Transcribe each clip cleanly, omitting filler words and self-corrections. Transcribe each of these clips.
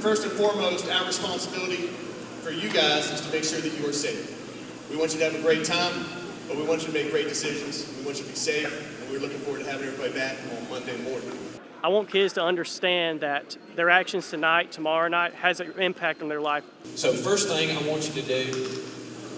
First and foremost, our responsibility for you guys is to make sure that you are safe. We want you to have a great time, but we want you to make great decisions. We want you to be safe, and we're looking forward to having everybody back on Monday morning. I want kids to understand that their actions tonight, tomorrow night, has an impact on their life. So first thing I want you to do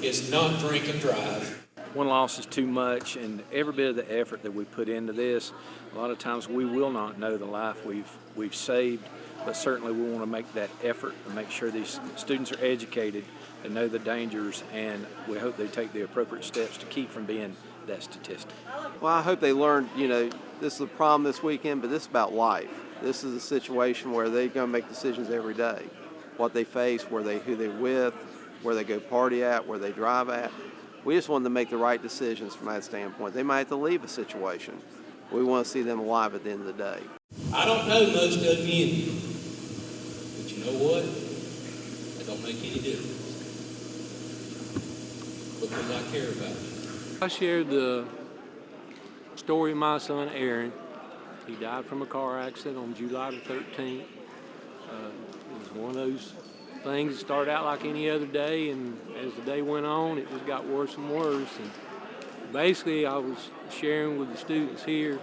is not drink and drive. One loss is too much, and every bit of the effort that we put into this, a lot of times we will not know the life we've saved, but certainly we want to make that effort and make sure these students are educated and know the dangers, and we hope they take the appropriate steps to keep from being that statistic. Well, I hope they learn, this is a prom this weekend, but this is about life. This is a situation where they're going to make decisions every day. What they face, who they're with, where they go party at, where they drive at. We just want them to make the right decisions from that standpoint. They might have to leave a situation. We want to see them alive at the end of the day. I don't know most of you, but you know what? It don't make any difference because I care about you. I shared the story of my son Aaron. He died from a car accident on July the 13th. It was one of those things that started out like any other day, and as the day went on, it just got worse and worse. And basically, I was sharing with the students here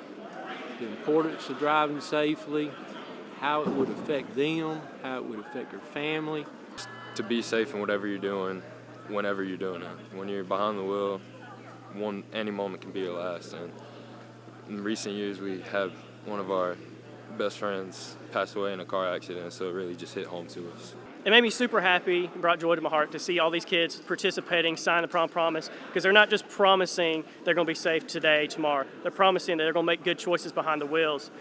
the importance of driving safely, how it would affect them, how it would affect their family. To be safe in whatever you're doing, whenever you're doing it. When you're behind the wheel, any moment can be your last. And in recent years, we have one of our best friends pass away in a car accident, so it really just hit home to us. It made me super happy and brought joy to my heart to see all these kids participating, sign the Prom Promise, because they're not just promising they're going to be safe today, tomorrow. They're promising that they're going to make good choices behind the wheels.